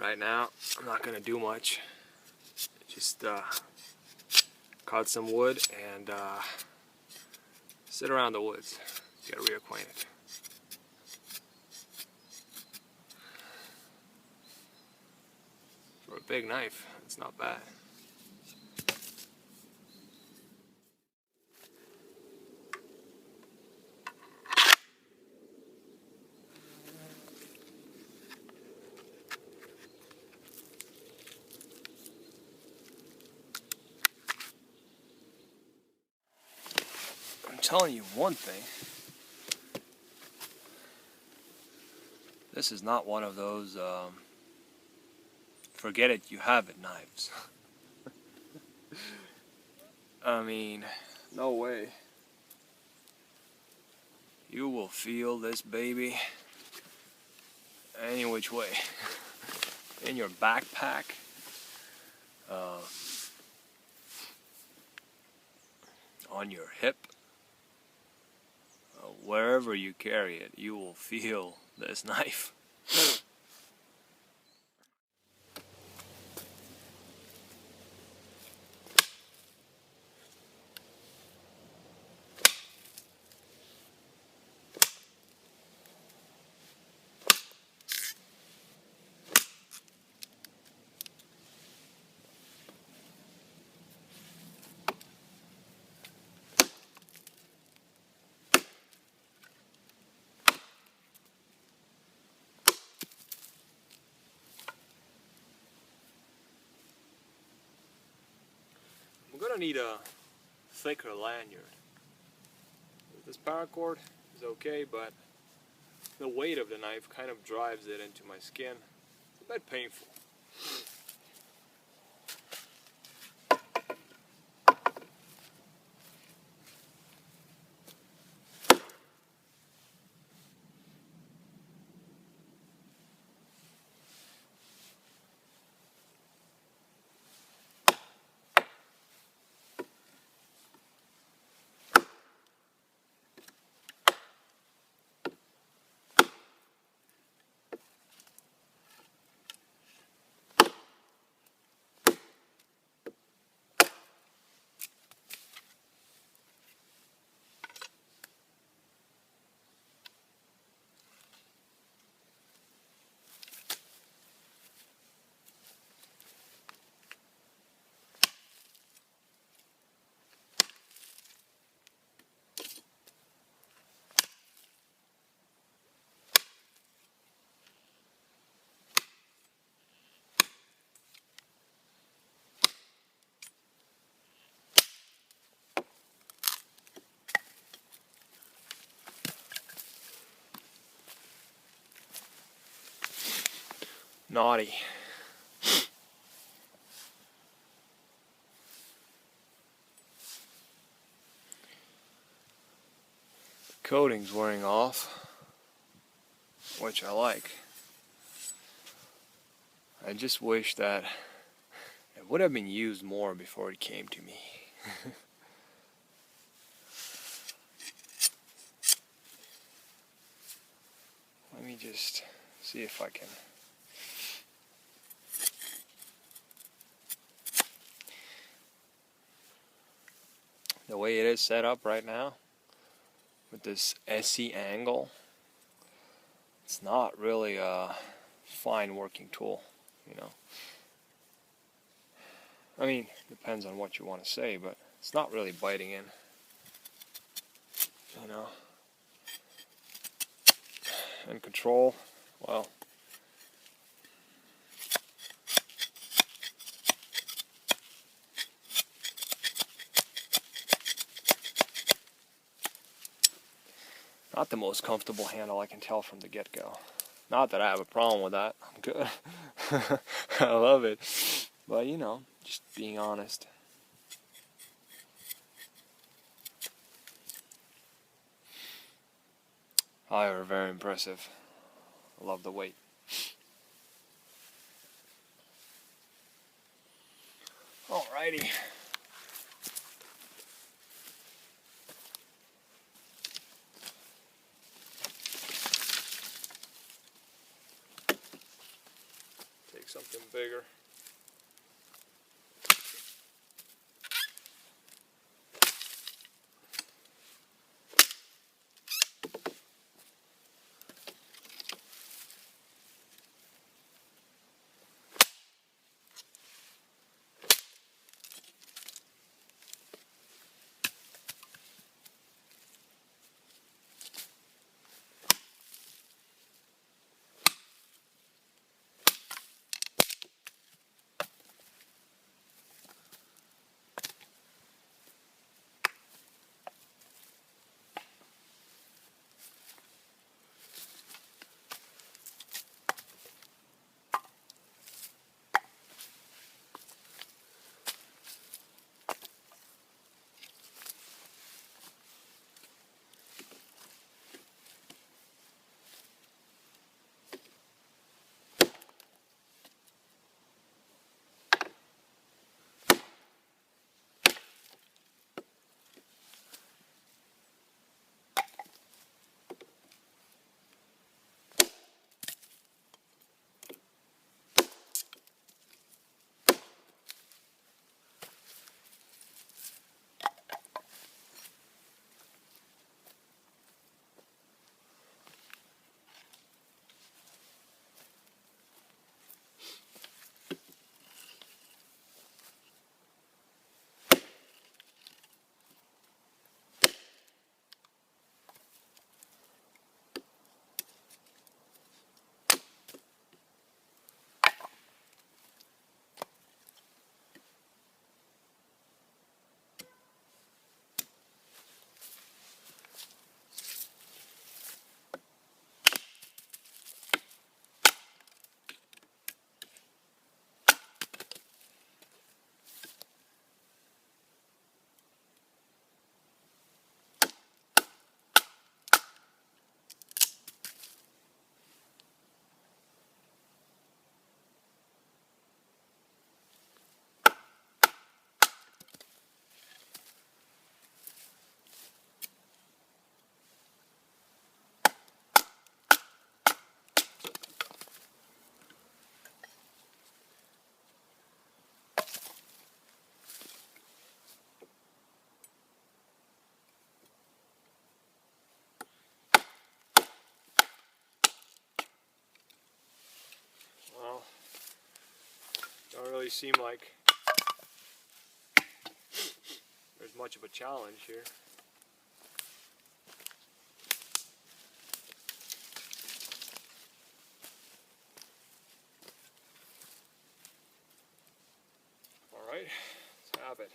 Right now, I'm not gonna do much. Just cut some wood and sit around the woods, get reacquainted. For a big knife, it's not bad. I'm telling you one thing. This is not one of those forget it, you have it knives. I mean, no way. You will feel this baby any which way. In your backpack, on your hip, wherever you carry it, you will feel this knife. I'm gonna need a thicker lanyard. This paracord is okay, but the weight of the knife kind of drives it into my skin. It's a bit painful. Naughty. Coating's wearing off, which I like. I just wish that it would have been used more before it came to me. Let me just see if I can. The way it is set up right now, with this ESEE angle, it's not really a fine working tool, you know. I mean, depends on what you want to say, but it's not really biting in, you know. And control, well, not the most comfortable handle, I can tell from the get-go. Not that I have a problem with that. I'm good. I love it. But, you know, just being honest. However, very impressive. I love the weight. Alrighty. Take some bigger. Well, don't really seem like there's much of a challenge here. Alright, let's have it.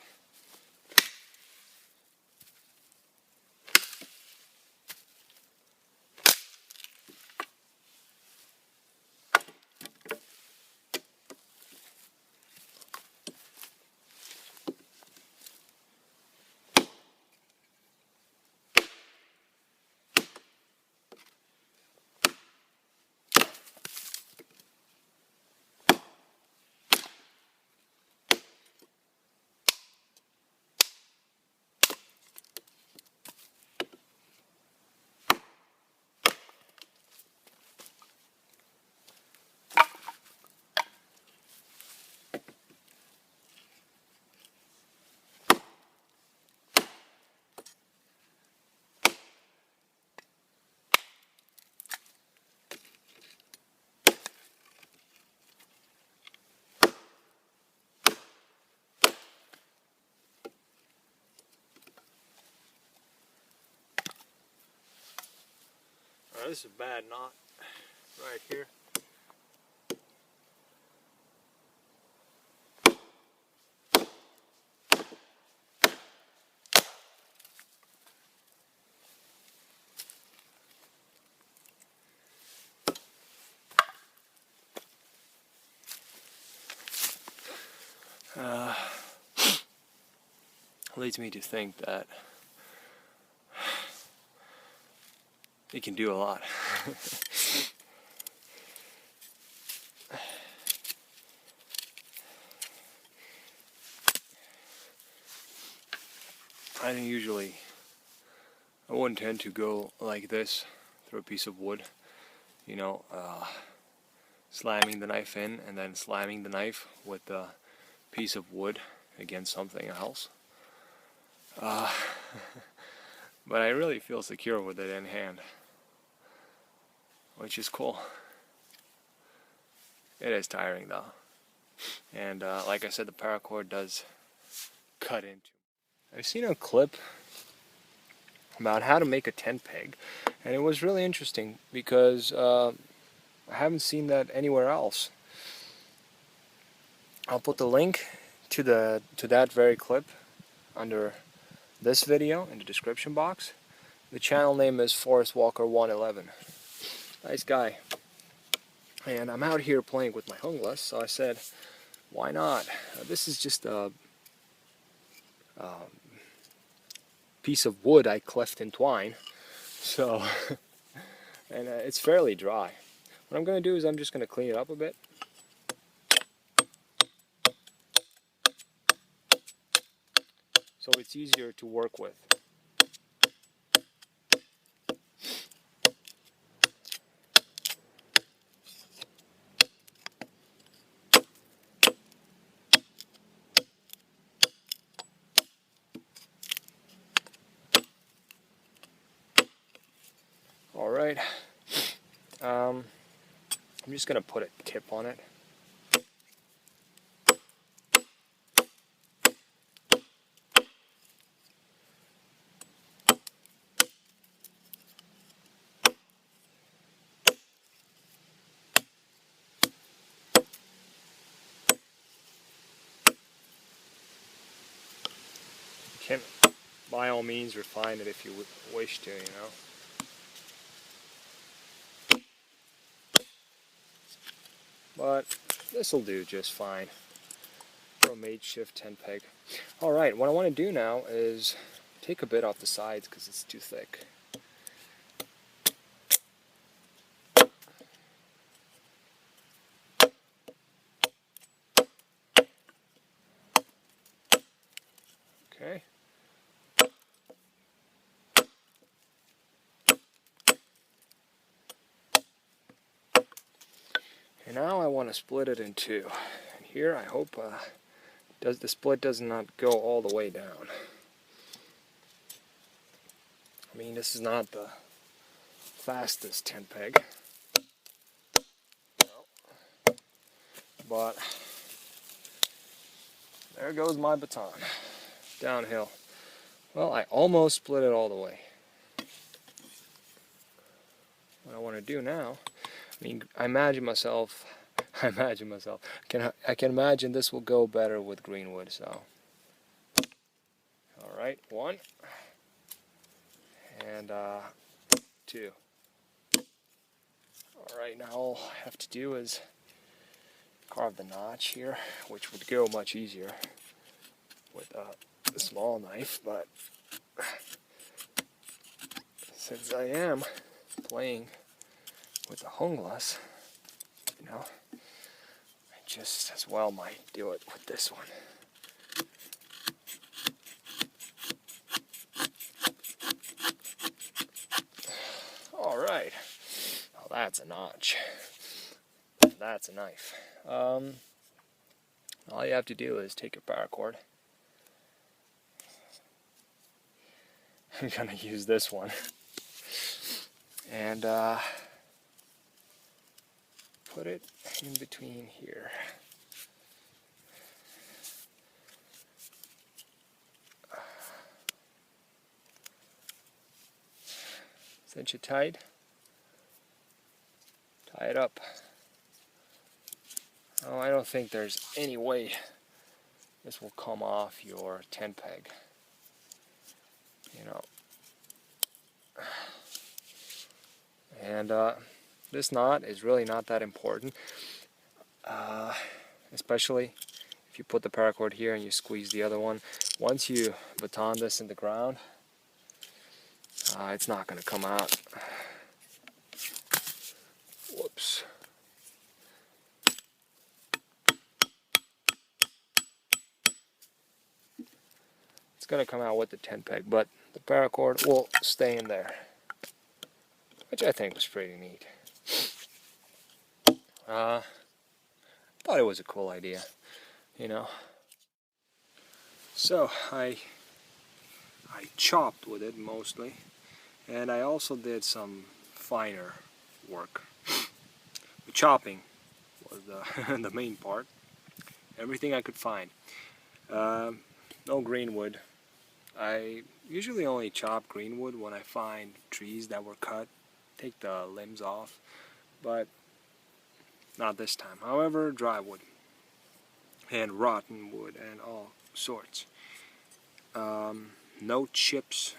Alright, this is a bad knot right here. Leads me to think that it can do a lot. I wouldn't tend to go like this through a piece of wood, you know, slamming the knife in and then slamming the knife with the piece of wood against something else. But I really feel secure with it in hand, which is cool. It is tiring though, and like I said, the paracord does cut into. I've seen a clip about how to make a tent peg, and it was really interesting because I haven't seen that anywhere else. I'll put the link to that very clip under this video in the description box. The channel name is Forest Walker 111. Nice guy. And I'm out here playing with my Junglas, so I said, why not? This is just a piece of wood I cleft in twine, so and it's fairly dry. What I'm going to do is I'm just going to clean it up a bit. So it's easier to work with. Alright, I'm just going to put a tip on it. Can by all means refine it if you wish to, you know. But this will do just fine for a makeshift tent peg. Alright, what I want to do now is take a bit off the sides because it's too thick. Okay. And now I want to split it in two. And here I hope the split does not go all the way down. I mean, this is not the fastest tent peg, but there goes my baton downhill. Well, I almost split it all the way. What I want to do now, I mean, I can imagine this will go better with green wood, so. Alright, one, and two. Alright, now all I have to do is carve the notch here, which would go much easier with a small knife, but since I am playing with the Junglas, you know, I just as well might do it with this one. Alright, well, that's a notch. That's a knife. All you have to do is take your paracord. I'm gonna use this one. And put it in between here. Cinch it tight. Tie it up. Oh, I don't think there's any way this will come off your tent peg. You know. And this knot is really not that important, especially if you put the paracord here and you squeeze the other one. Once you baton this in the ground, it's not going to come out. Whoops. It's going to come out with the tent peg, but the paracord will stay in there, which I think was pretty neat. Thought it was a cool idea, you know. So I chopped with it mostly, and I also did some finer work. The chopping was the, the main part. Everything I could find. No greenwood. I usually only chop greenwood when I find trees that were cut, take the limbs off, but not this time. However, dry wood and rotten wood and all sorts. No chips,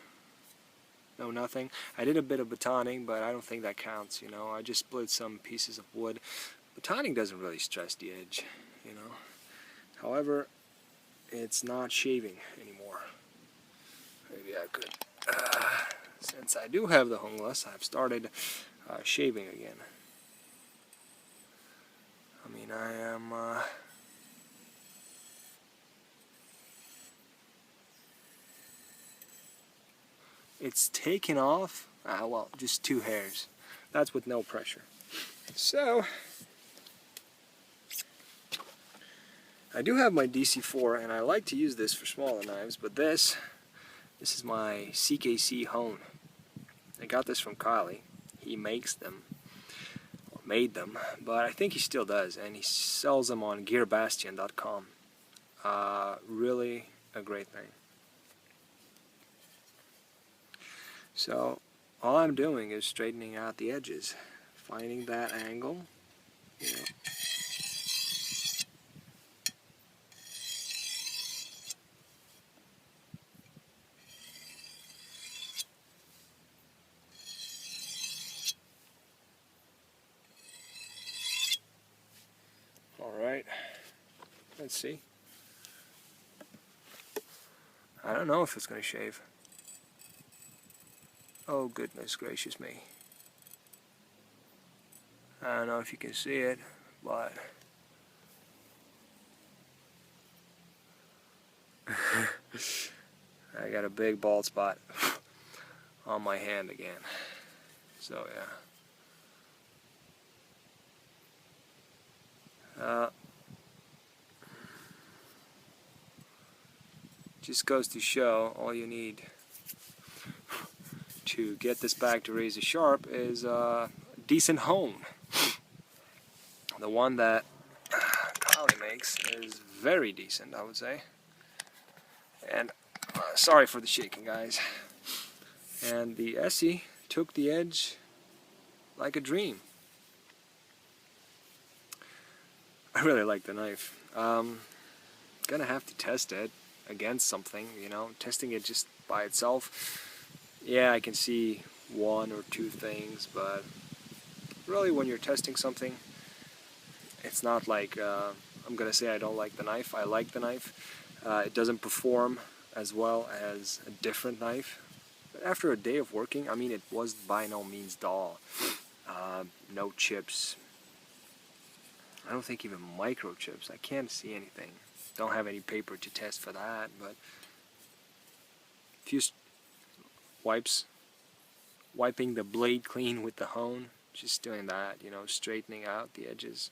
no nothing. I did a bit of batoning, but I don't think that counts, you know. I just split some pieces of wood. Batoning doesn't really stress the edge, you know. However, it's not shaving anymore. Maybe I could, since I do have the Junglas, I've started shaving again. I mean, I am it's taken off, well, just 2 hairs. That's with no pressure. So, I do have my DC4, and I like to use this for smaller knives, but this is my CKC hone. I got this from Kylie. He makes them, or made them, but I think he still does, and he sells them on gearbastion.com. Really a great thing. So all I'm doing is straightening out the edges, finding that angle, you know. Alright, let's see. I don't know if it's going to shave. Oh goodness gracious me. I don't know if you can see it, but I got a big bald spot on my hand again. So yeah. Just goes to show all you need to get this back to razor sharp is a decent hone. The one that Kylie makes is very decent, I would say. And sorry for the shaking, guys. And the ESEE took the edge like a dream. I really like the knife. Gonna have to test it against something, you know. Testing it just by itself, yeah, I can see 1 or 2 things, but really when you're testing something, it's not like I'm gonna say I don't like the knife. I like the knife. It doesn't perform as well as a different knife, but after a day of working, I mean, it was by no means dull. No chips. I don't think even microchips. I can't see anything. Don't have any paper to test for that, but a few wiping the blade clean with the hone, just doing that, you know, straightening out the edges,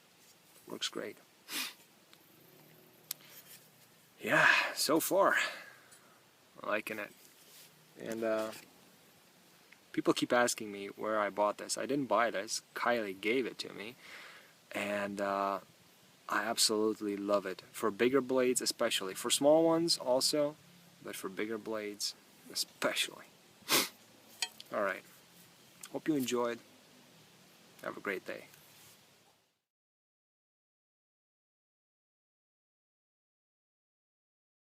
works great. Yeah, so far, I'm liking it. And people keep asking me where I bought this. I didn't buy this. Kylie gave it to me, and I absolutely love it. For bigger blades especially. For small ones also, but for bigger blades especially. Alright. Hope you enjoyed. Have a great day.